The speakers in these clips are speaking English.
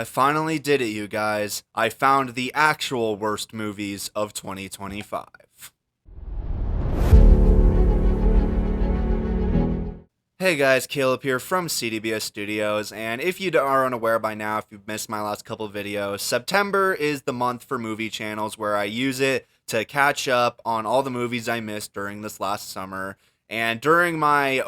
I finally did it, you guys. I found the actual worst movies of 2025. Hey guys, Caleb here from CDBS Studios, and if you are unaware by now, if you've missed my last couple of videos, September is the month for movie channels where I use it to catch up on all the movies I missed during this last summer. And during my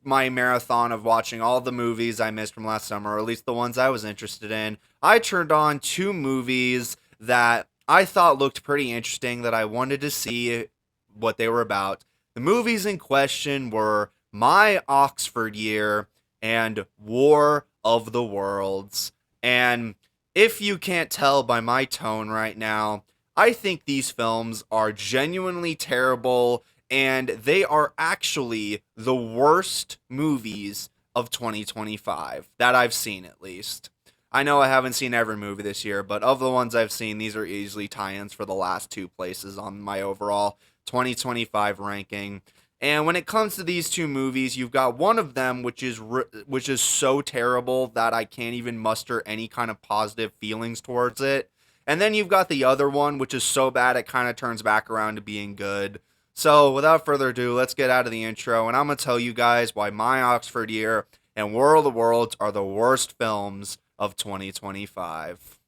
marathon of watching all the movies I missed from last summer, or at least the ones I was interested in, I turned on two movies that I thought looked pretty interesting that I wanted to see what they were about. The movies in question were My Oxford Year and War of the Worlds. And if you can't tell by my tone right now, I think these films are genuinely terrible and they are actually the worst movies of 2025 that I've seen, at least. I know I haven't seen every movie this year, but of the ones I've seen, these are easily tie-ins for the last two places on my overall 2025 ranking. And when it comes to these two movies, you've got one of them which is so terrible that I can't even muster any kind of positive feelings towards it. And then you've got the other one which is so bad it kind of turns back around to being good. So without further ado, let's get out of the intro and I'm going to tell you guys why My Oxford Year and War of the Worlds are the worst films of 2025.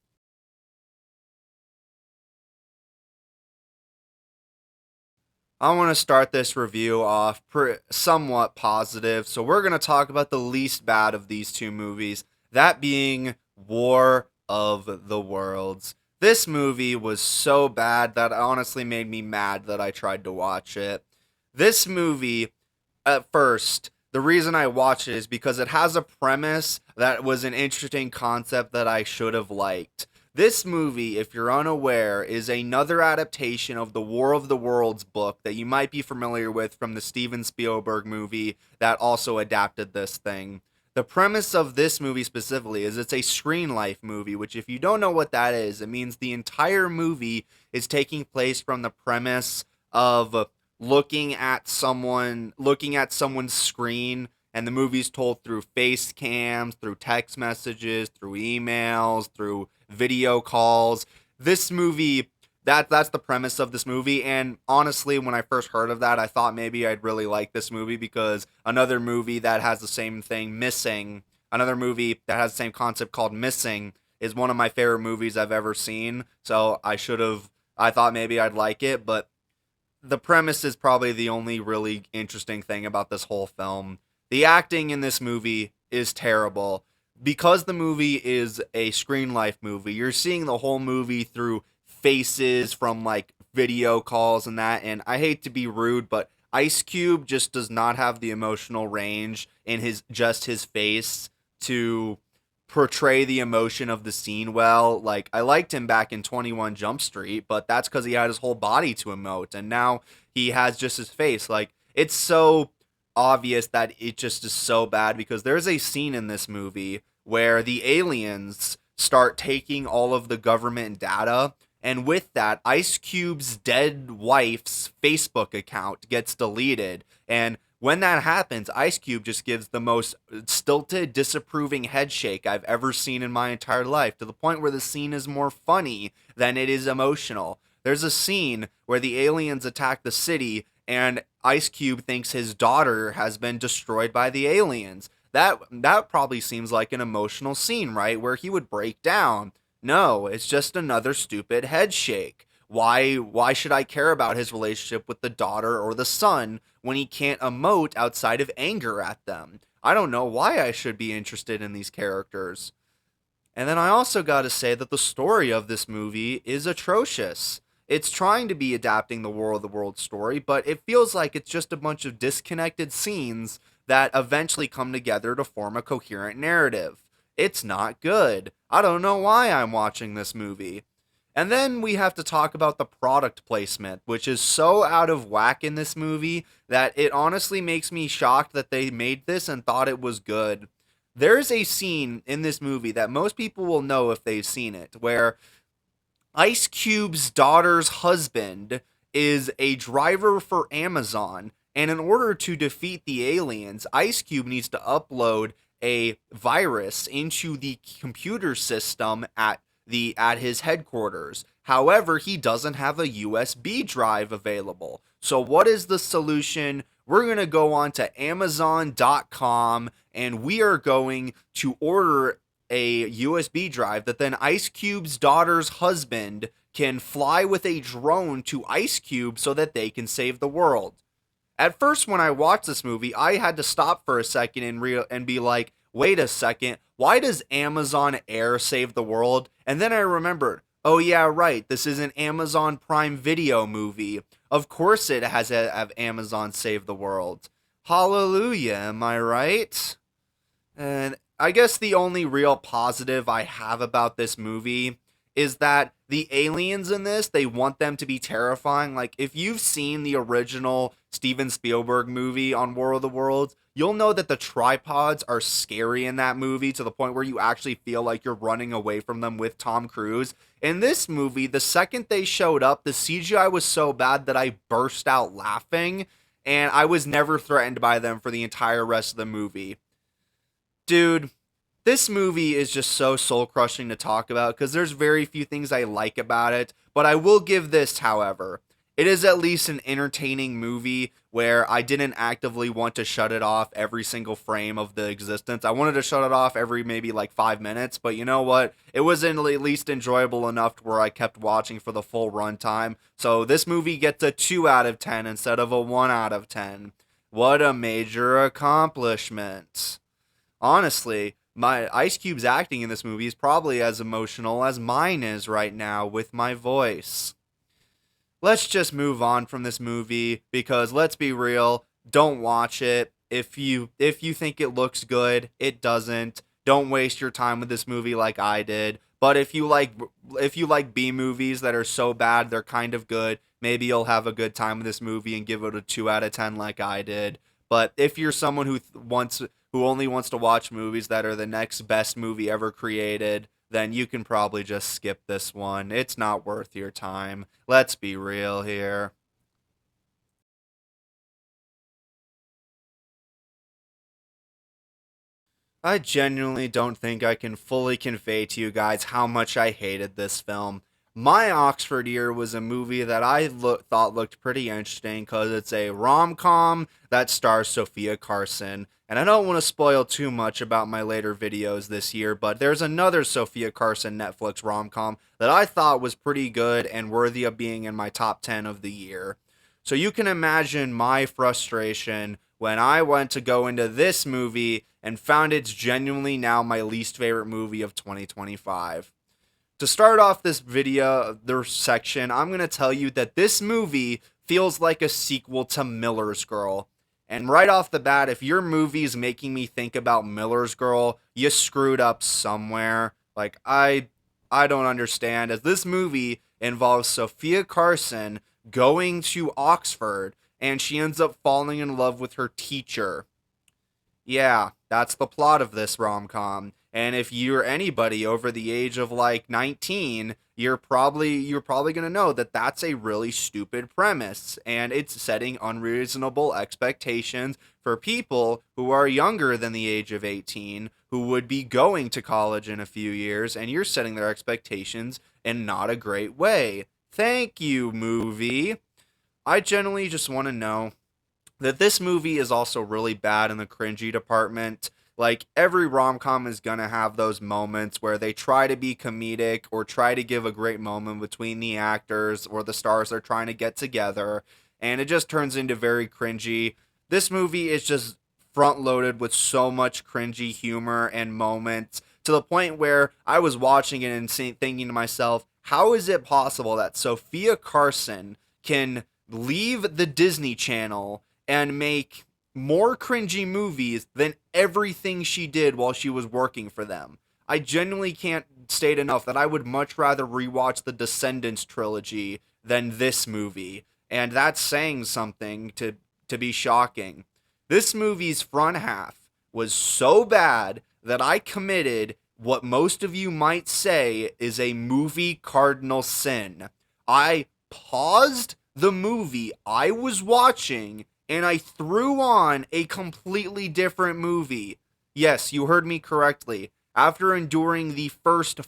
I want to start this review off somewhat positive, so we're going to talk about the least bad of these two movies, that being War of the Worlds. This movie was so bad that it honestly made me mad that I tried to watch it. This movie, at first, the reason I watched it is because it has a premise that was an interesting concept that I should have liked. This movie, if you're unaware, is another adaptation of the War of the Worlds book that you might be familiar with from the Steven Spielberg movie that also adapted this thing. The premise of this movie specifically is it's a screen life movie, which if you don't know what that is, it means the entire movie is taking place from the premise of looking at someone's screen, and the movie's told through face cams, through text messages, through emails, through video calls. This movie, that's the premise of this movie, and honestly, when I first heard of that, I thought maybe I'd really like this movie because another movie that has the same thing, Missing, another movie that has the same concept called Missing, is one of my favorite movies I've ever seen, so I thought maybe I'd like it, but the premise is probably the only really interesting thing about this whole film. The acting in this movie is terrible. Because the movie is a screen life movie, you're seeing the whole movie through faces from like video calls and that, and I hate to be rude, but Ice Cube just does not have the emotional range in his face to portray the emotion of the scene well. Like, I liked him back in 21 Jump Street, but that's because he had his whole body to emote, and now he has just his face. Like, it's so obvious that it just is so bad because there's a scene in this movie where the aliens start taking all of the government data, and with that, Ice Cube's dead wife's Facebook account gets deleted, and when that happens, Ice Cube just gives the most stilted, disapproving head shake I've ever seen in my entire life, to the point where the scene is more funny than it is emotional. There's a scene where the aliens attack the city, and Ice Cube thinks his daughter has been destroyed by the aliens. That probably seems like an emotional scene, right? Where he would break down. No, it's just another stupid head shake. Why should I care about his relationship with the daughter or the son when he can't emote outside of anger at them? I don't know why I should be interested in these characters. And then I also gotta say that the story of this movie is atrocious. It's trying to be adapting the War of the Worlds story, but it feels like it's just a bunch of disconnected scenes that eventually come together to form a coherent narrative. It's not good. I don't know why I'm watching this movie. And then we have to talk about the product placement, which is so out of whack in this movie that it honestly makes me shocked that they made this and thought it was good. There's a scene in this movie that most people will know if they've seen it, where Ice Cube's daughter's husband is a driver for Amazon, and in order to defeat the aliens, Ice Cube needs to upload a virus into the computer system at his headquarters. However, he doesn't have a USB drive available. So what is the solution? We're going to go on to Amazon.com and we are going to order a USB drive that then Ice Cube's daughter's husband can fly with a drone to Ice Cube so that they can save the world. At first, when I watched this movie, I had to stop for a second and be like, wait a second, why does Amazon Air save the world? And then I remembered, oh yeah, right, this is an Amazon Prime Video movie. Of course it has to have Amazon save the world. Hallelujah, am I right? And I guess the only real positive I have about this movie is that the aliens in this, they want them to be terrifying. Like, if you've seen the original Steven Spielberg movie on War of the Worlds, you'll know that the tripods are scary in that movie to the point where you actually feel like you're running away from them with Tom Cruise. In this movie, the second they showed up, the CGI was so bad that I burst out laughing, and I was never threatened by them for the entire rest of the movie. Dude, this movie is just so soul crushing to talk about because there's very few things I like about it, but I will give this, however. It is at least an entertaining movie where I didn't actively want to shut it off every single frame of the existence. I wanted to shut it off every maybe like 5 minutes, but you know what? It was at least enjoyable enough to where I kept watching for the full runtime. So this movie gets a 2 out of 10 instead of a 1 out of 10. What a major accomplishment. Honestly, my Ice Cube's acting in this movie is probably as emotional as mine is right now with my voice. Let's just move on from this movie because let's be real, don't watch it. If you think it looks good, it doesn't. Don't waste your time with this movie like I did. But if you like B movies that are so bad they're kind of good, maybe you'll have a good time with this movie and give it a 2 out of 10 like I did. But if you're someone who only wants to watch movies that are the next best movie ever created, then you can probably just skip this one. It's not worth your time. Let's be real here. I genuinely don't think I can fully convey to you guys how much I hated this film. My Oxford Year was a movie that thought looked pretty interesting because it's a rom-com that stars Sophia Carson. And I don't want to spoil too much about my later videos this year, but there's another Sophia Carson Netflix rom-com that I thought was pretty good and worthy of being in my top 10 of the year. So you can imagine my frustration when I went to go into this movie and found it's genuinely now my least favorite movie of 2025. To start off this video, this section, I'm going to tell you that this movie feels like a sequel to Miller's Girl. And right off the bat, if your movie's making me think about Miller's Girl, you screwed up somewhere. Like, I don't understand, as this movie involves Sophia Carson going to Oxford, and she ends up falling in love with her teacher. Yeah, that's the plot of this rom-com. And if you're anybody over the age of like 19, you're probably going to know that that's a really stupid premise and it's setting unreasonable expectations for people who are younger than the age of 18 who would be going to college in a few years, and you're setting their expectations in not a great way. Thank you, movie. I generally just want to know that this movie is also really bad in the cringy department. Like, every rom-com is gonna have those moments where they try to be comedic or try to give a great moment between the actors or the stars they're trying to get together, and it just turns into very cringy. This movie is just front-loaded with so much cringy humor and moments to the point where I was watching it and thinking to myself, how is it possible that Sophia Carson can leave the Disney Channel and make more cringy movies than everything she did while she was working for them? I genuinely can't state enough that I would much rather rewatch the Descendants trilogy than this movie, and that's saying something to be shocking. This movie's front half was so bad that I committed what most of you might say is a movie cardinal sin. I paused the movie I was watching and I threw on a completely different movie. Yes, you heard me correctly. After enduring the first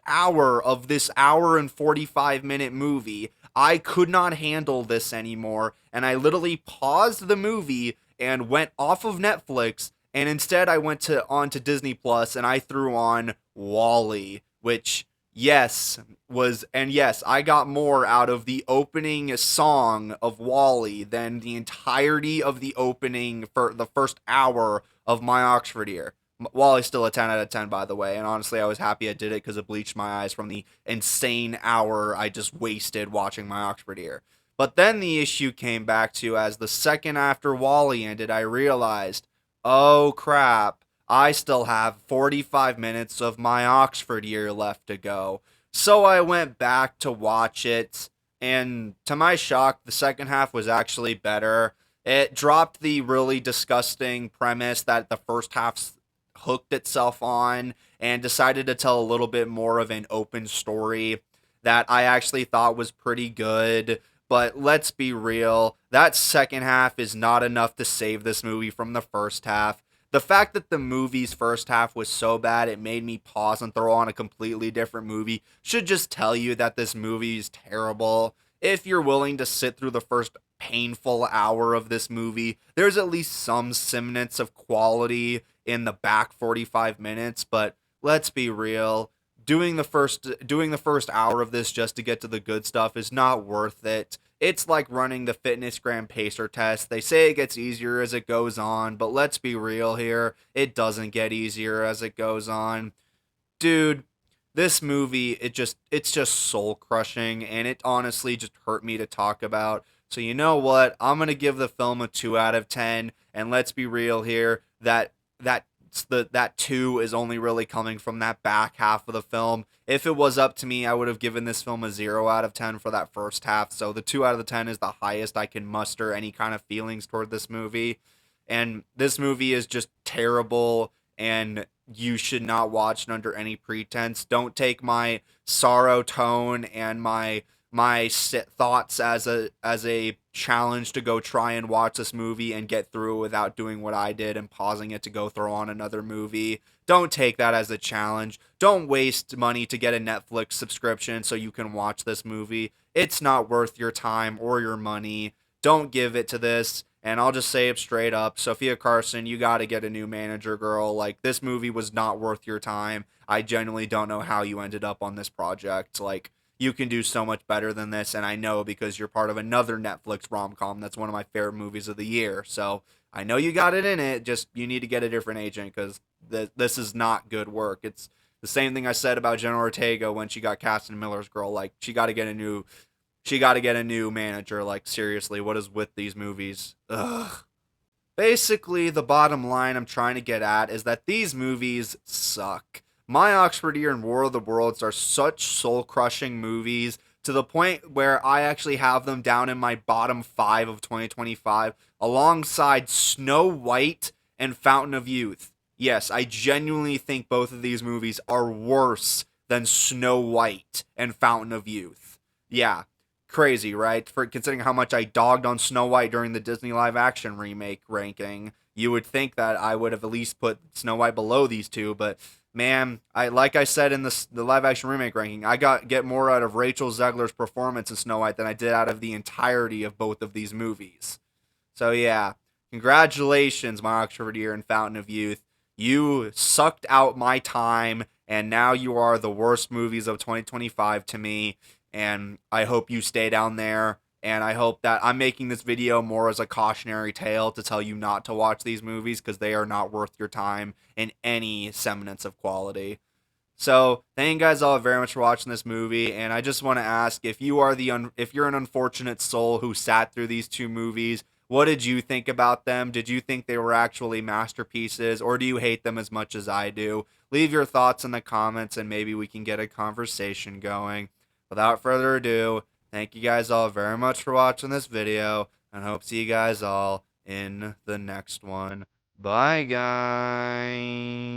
hour of this hour and 45-minute movie, I could not handle this anymore, and I literally paused the movie and went off of Netflix, and instead I went to onto Disney Plus and I threw on Wally, which yes was and yes, I got more out of the opening song of Wally than the entirety of the opening for the first hour of My Oxford Year. Wally's still a 10 out of 10, by the way, and honestly, I was happy I did it because it bleached my eyes from the insane hour I just wasted watching My Oxford Year. But then the issue came back to as the second after Wally ended, I realized, oh crap, I still have 45 minutes of My Oxford Year left to go. So I went back to watch it, and to my shock, the second half was actually better. It dropped the really disgusting premise that the first half hooked itself on and decided to tell a little bit more of an open story that I actually thought was pretty good. But let's be real, that second half is not enough to save this movie from the first half. The fact that the movie's first half was so bad it made me pause and throw on a completely different movie should just tell you that this movie is terrible. If you're willing to sit through the first painful hour of this movie, there's at least some semblance of quality in the back 45 minutes, but let's be real. Doing the first hour of this just to get to the good stuff is not worth it. It's like running the Fitness Gram Pacer test. They say it gets easier as it goes on, but let's be real here. It doesn't get easier as it goes on. Dude, this movie, it's just soul crushing, and it honestly just hurt me to talk about. So you know what? I'm gonna give the film a 2 out of 10, and let's be real here. That that two is only really coming from that back half of the film. If it was up to me, I would have given this film a 0 out of 10 for that first half. So the 2 out of 10 is the highest I can muster any kind of feelings toward this movie. And this movie is just terrible, and you should not watch it under any pretense. Don't take my sorrow tone and my thoughts as a challenge to go try and watch this movie and get through without doing what I did and pausing it to go throw on another movie. Don't take that as a challenge. Don't waste money to get a Netflix subscription so you can watch this movie. It's not worth your time or your money. Don't give it to this. And I'll just say it straight up, Sophia Carson, you got to get a new manager, girl. Like, this movie was not worth your time. I genuinely don't know how you ended up on this project. Like, you can do so much better than this, and I know because you're part of another Netflix rom-com that's one of my favorite movies of the year. So I know you got it in it. Just you need to get a different agent because this is not good work. It's the same thing I said about Jenna Ortega when she got cast in Miller's Girl. Like, she got to get a new manager. Like, seriously, what is with these movies? Ugh. Basically, the bottom line I'm trying to get at is that these movies suck. My Oxford Year and War of the Worlds are such soul crushing movies to the point where I actually have them down in my bottom five of 2025 alongside Snow White and Fountain of Youth. Yes, I genuinely think both of these movies are worse than Snow White and Fountain of Youth. Yeah, crazy, right? For considering how much I dogged on Snow White during the Disney live action remake ranking, you would think that I would have at least put Snow White below these two, but man, I like I said in the live action remake ranking, I get more out of Rachel Zegler's performance in Snow White than I did out of the entirety of both of these movies. So yeah, congratulations, My Oxford Year and Fountain of Youth. You sucked out my time, and now you are the worst movies of 2025 to me. And I hope you stay down there. And I hope that I'm making this video more as a cautionary tale to tell you not to watch these movies because they are not worth your time in any semblance of quality. So thank you guys all very much for watching this movie, and I just want to ask if you are if you're an unfortunate soul who sat through these two movies, what did you think about them? Did you think they were actually masterpieces, or do you hate them as much as I do? Leave your thoughts in the comments, and maybe we can get a conversation going. Without further ado, thank you guys all very much for watching this video, and hope to see you guys all in the next one. Bye, guys.